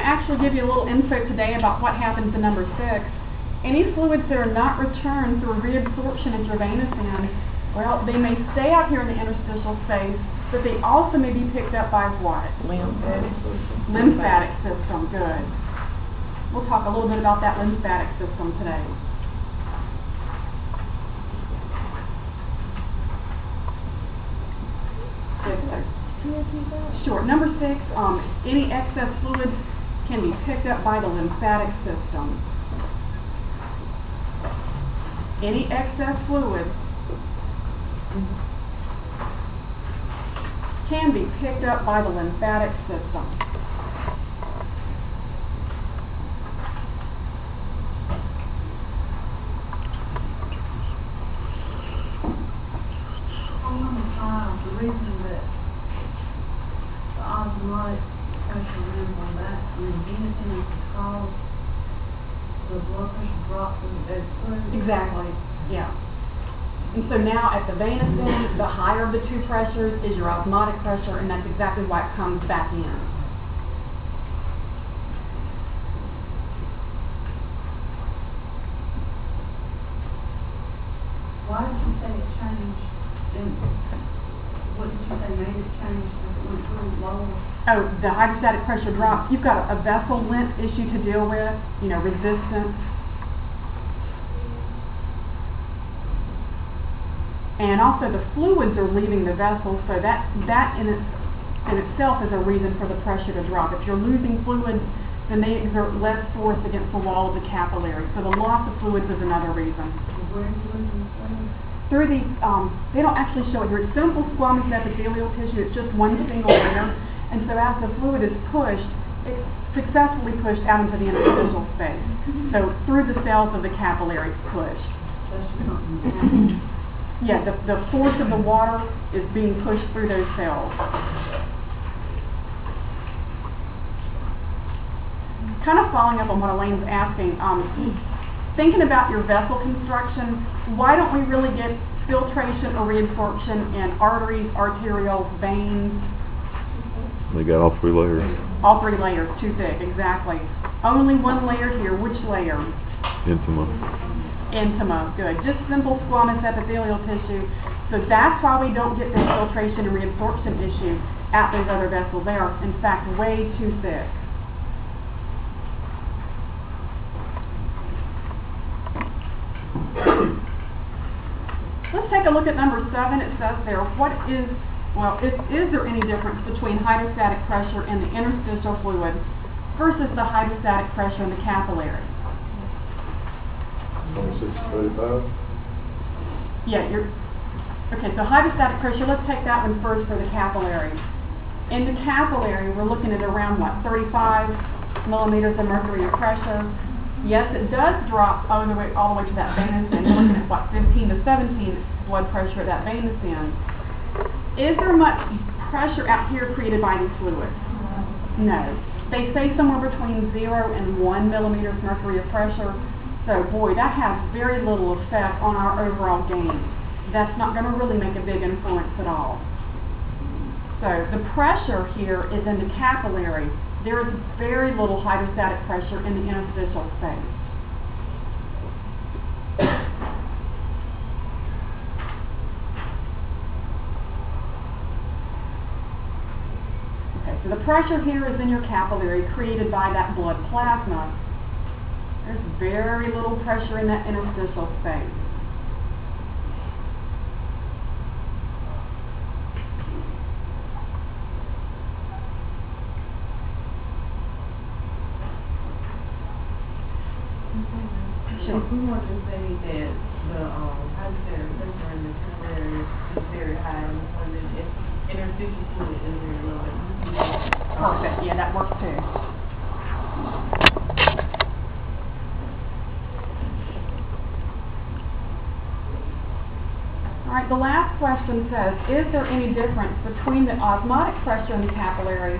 actually give you a little info today about what happens in number 6. Any fluids that are not returned through reabsorption into your venous end, well, they may stay out here in the interstitial space, but they also may be picked up by what? Lymphatic system. Lymphatic system, good. We'll talk a little bit about that lymphatic system today. Sure. Number 6, any excess fluids can be picked up by the lymphatic system. Any excess fluids can be picked up by the lymphatic system. The reason that the osmotic pressure runs on that venous end is because the blood pressure drops in the bed fluid. Exactly, yeah. And so now at the venous end, the higher of the two pressures is your osmotic pressure, and that's exactly why it comes back in. Why did you say it changed? What did you say made it change as it went through lower? Oh, the hydrostatic pressure drops. You've got a vessel length issue to deal with, you know, resistance. And also the fluids are leaving the vessel, so that in itself is a reason for the pressure to drop. If you're losing fluids, then they exert less force against the wall of the capillary. So the loss of fluids is another reason. Where are you losing fluids? Through these, they don't actually show it here. It's simple squamous epithelial tissue. It's just one single layer. And so as the fluid is pushed, it's successfully pushed out into the interstitial space. So through the cells of the capillary, it's pushed. Yeah, the force of the water is being pushed through those cells. Kind of following up on what Elaine's asking, thinking about your vessel construction, why don't we really get filtration or reabsorption in arteries, arterioles, veins? They got all 3 layers. All 3 layers, too thick, exactly. Only one layer here. Which layer? Intima. Intima, good. Just simple squamous epithelial tissue. So that's why we don't get this filtration and reabsorption issue at those other vessels. They are, in fact, way too thick. Let's take a look at number 7. It says there, is there any difference between hydrostatic pressure in the interstitial fluid versus the hydrostatic pressure in the capillary? 26-35. Yeah, okay, so hydrostatic pressure, let's take that one first for the capillary. In the capillary, we're looking at around, 35 millimeters of mercury of pressure. Yes, it does drop all the way to that venous end. You're looking at, 15 to 17 blood pressure at that venous end. Is there much pressure out here created by these fluids? No. They say somewhere between 0 and 1 millimeters mercury of pressure. So, boy, that has very little effect on our overall gain. That's not going to really make a big influence at all. So, the pressure here is in the capillary. There is very little hydrostatic pressure in the interstitial space. Okay, so the pressure here is in your capillary created by that blood plasma. There's very little pressure in that interstitial space. If we want to say that the hydrostatic pressure in the capillary is very high and the interstitial fluid is very low. Perfect. Yeah, that works too. All right, the last question says, is there any difference between the osmotic pressure in the capillary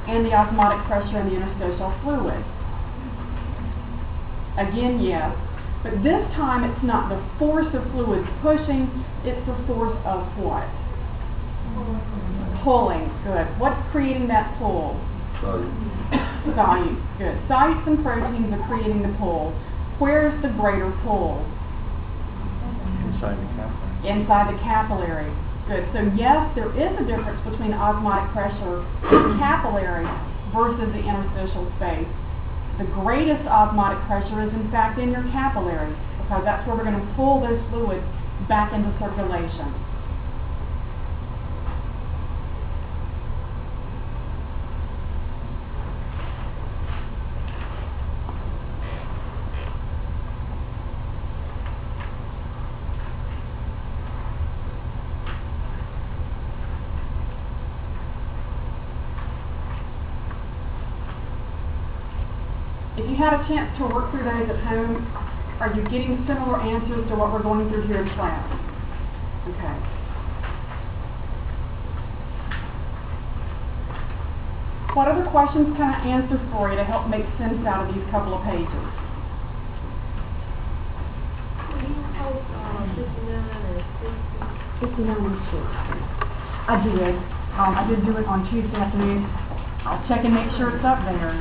and the osmotic pressure in the interstitial fluid? Again, yes. But this time it's not the force of fluids pushing, it's the force of what? Pulling. Good. What's creating that pull? Solutes, good. Solutes and proteins are creating the pull. Where's the greater pull? Inside the capillary. Inside the capillary. Good. So yes, there is a difference between osmotic pressure in the capillary versus the interstitial space. The greatest osmotic pressure is in fact in your capillary, because that's where we're going to pull those fluids back into circulation. If you had a chance to work through those at home, are you getting similar answers to what we're going through here in class? Okay. What other questions can I answer for you to help make sense out of these couple of pages? Will you post 59 and 60? 59 and 60. I did. I did do it on Tuesday afternoon. I'll check and make sure it's up there.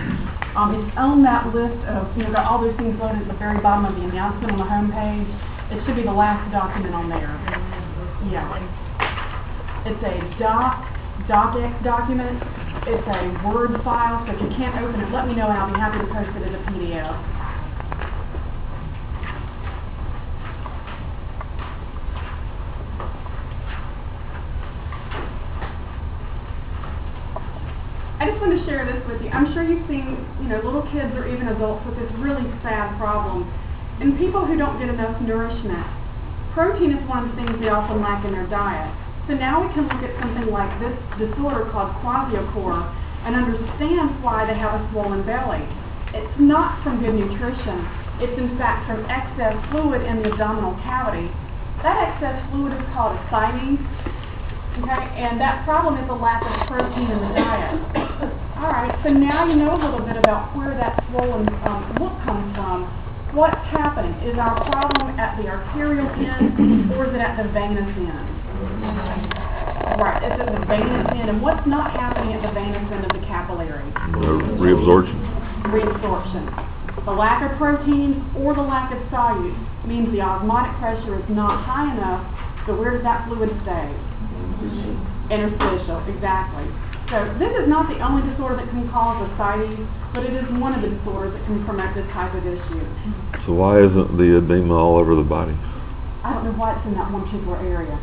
It's on that list of, got all those things loaded at the very bottom of the announcement on the home page. It should be the last document on there. Yeah. It's a docx document. It's a Word file, so if you can't open it, let me know and I'll be happy to post it as a PDF. I just want to share this with you. I'm sure you've seen, little kids or even adults with this really sad problem. And people who don't get enough nourishment. Protein is one of the things they often lack in their diet. So now we can look at something like this disorder called quassiocore and understand why they have a swollen belly. It's not from good nutrition. It's in fact from excess fluid in the abdominal cavity. That excess fluid is called ascites. Okay, and that problem is a lack of protein in the diet. All right, so now you know a little bit about where that swollen look comes from. What's happening? Is our problem at the arterial end or is it at the venous end? Right, it's at the venous end. And what's not happening at the venous end of the capillary? Reabsorption. Reabsorption. The lack of proteins or the lack of solutes means the osmotic pressure is not high enough, so where does that fluid stay? Interstitial, exactly. So this is not the only disorder that can cause ascites, but it is one of the disorders that can promote this type of issue. So why isn't the edema all over the body? I don't know why it's in that one particular area.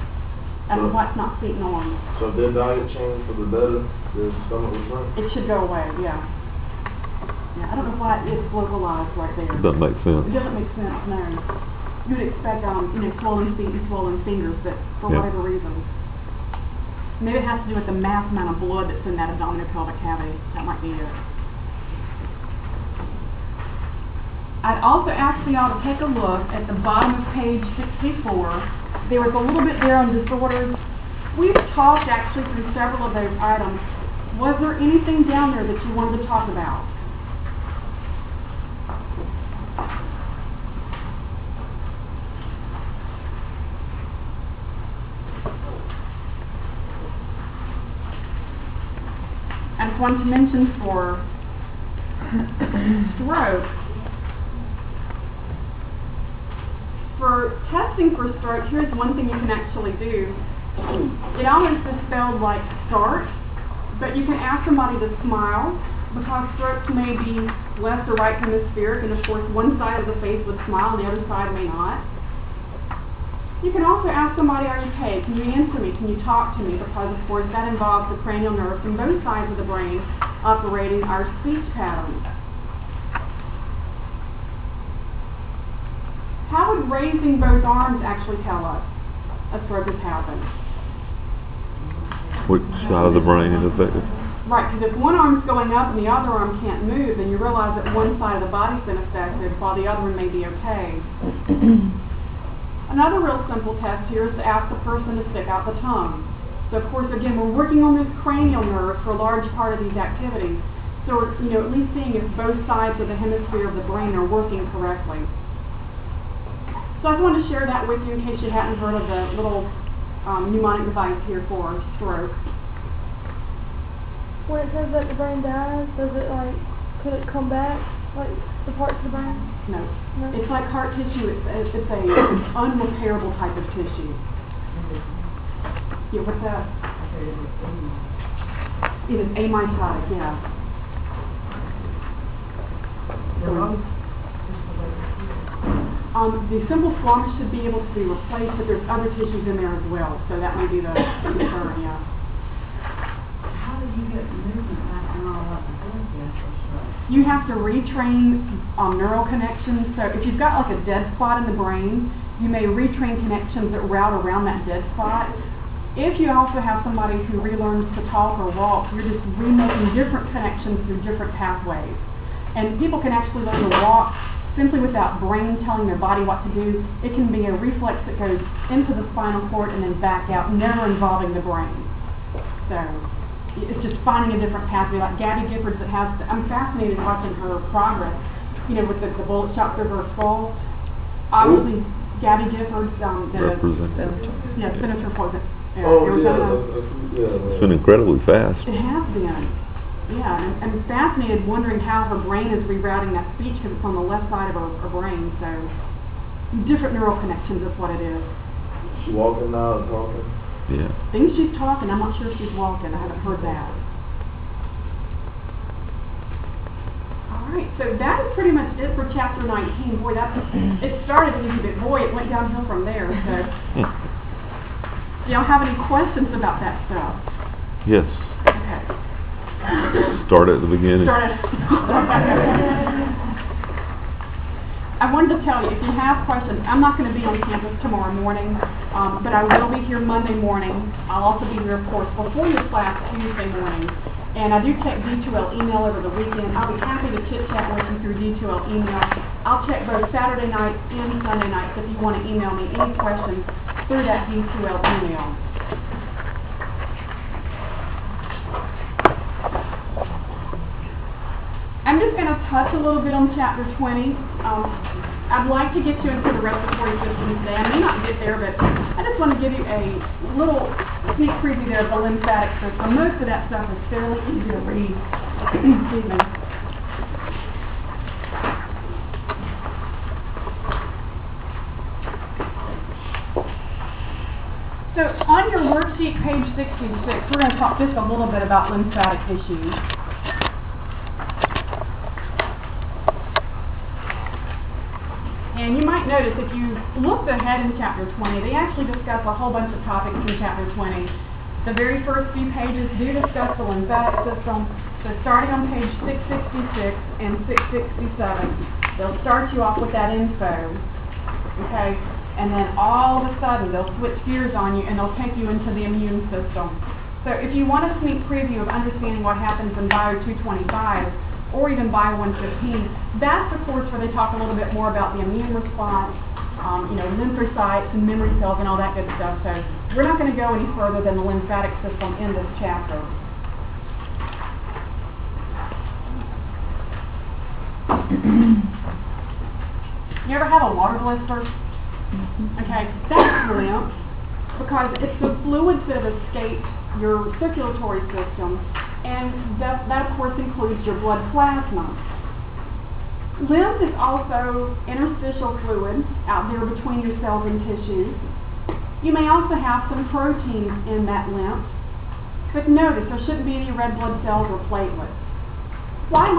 I don't know why it's not feet and arms. So if their diet change for the better, their stomach will shrink? It should go away, yeah. Yeah, I don't know why it's localized right there. Doesn't make sense. It doesn't make sense, no. You would expect, swollen feet and swollen fingers, but for whatever reason. Maybe it has to do with the mass amount of blood that's in that abdominopelvic cavity. That might be it. I'd also ask you all to take a look at the bottom of page 64. There was a little bit there on disorders. We've talked actually through several of those items. Was there anything down there that you wanted to talk about? I just wanted to mention for stroke, for testing for stroke, here's one thing you can actually do. It almost is spelled like start, but you can ask somebody to smile, because strokes may be left or right hemispheric, and of course one side of the face would smile and the other side may not. You can also ask somebody, are you okay? Can you answer me? Can you talk to me? Because, of course, that involves the cranial nerves from both sides of the brain operating our speech patterns. How would raising both arms actually tell us a stroke has happened? Which side of the brain is affected? Right, because if one arm's going up and the other arm can't move, then you realize that one side of the body's been affected while the other one may be okay. Another real simple test here is to ask the person to stick out the tongue. So of course, again, we're working on this cranial nerve for a large part of these activities. So we're, at least seeing if both sides of the hemisphere of the brain are working correctly. So I just wanted to share that with you in case you hadn't heard of the little mnemonic device here for stroke. when it says that the brain dies, does it like, could it come back, like the parts of the brain? No. No? It's like heart tissue, it's a unrepairable type of tissue. Yeah, what's that? It is amitotic, yeah. The simple flux should be able to be replaced, but there's other tissues in there as well, so that may be the concern, yeah. How did you get movement back and all that blood vessels stuff? You have to retrain neural connections, so if you've got like a dead spot in the brain, you may retrain connections that route around that dead spot. If you also have somebody who relearns to talk or walk, you're just remaking different connections through different pathways. And people can actually learn to walk simply without brain telling their body what to do. It can be a reflex that goes into the spinal cord and then back out, never involving the brain. So it's just finding a different pathway. Like Gabby Giffords that has, I'm fascinated watching her progress, you know, with the bullet shot through her skull. Obviously, Gabby Giffords, Representative. Senator for the Oh, Arizona. It's been incredibly fast. It has been. Yeah, and I'm fascinated wondering how her brain is rerouting that speech because it's on the left side of her brain, so different neural connections is what it is. She walking now and talking? Yeah. Things she's talking, I'm not sure if she's walking, I haven't heard that. Alright, so that is pretty much it for chapter 19. Boy, it started easy, but boy, it went downhill from there, so. Do y'all have any questions about that stuff? Yes. Okay. Start at the beginning. I wanted to tell you, if you have questions, I'm not going to be on campus tomorrow morning, but I will be here Monday morning. I'll also be here, of course, before your class Tuesday morning. And I do check D2L email over the weekend. I'll be happy to chit-chat with you through D2L email. I'll check both Saturday night and Sunday night, so if you want to email me any questions through that D2L email. I'm just going to touch a little bit on chapter 20. I'd like to get you into the respiratory system today. I may not get there, but I just want to give you a little sneak preview there of the lymphatic system. Most of that stuff is fairly easy to read. Excuse me. So on your worksheet, page 66, we're going to talk just a little bit about lymphatic issues. And you might notice if you looked ahead in chapter 20, they actually discuss a whole bunch of topics in chapter 20. The very first few pages do discuss the lymphatic system. So starting on page 666 and 667, they'll start you off with that info, okay? And then all of a sudden they'll switch gears on you and they'll take you into the immune system. So if you want a sneak preview of understanding what happens in Bio 225, or even Bio 115, that's the course where they talk a little bit more about the immune response, lymphocytes and memory cells and all that good stuff. So we're not going to go any further than the lymphatic system in this chapter. You ever have a water blister? Okay, that's lymph, because it's the fluids that have escaped your circulatory system, and that of course includes your blood plasma. Lymph is also interstitial fluid out there between your cells and tissues. You may also have some proteins in that lymph, but notice there shouldn't be any red blood cells or platelets. Why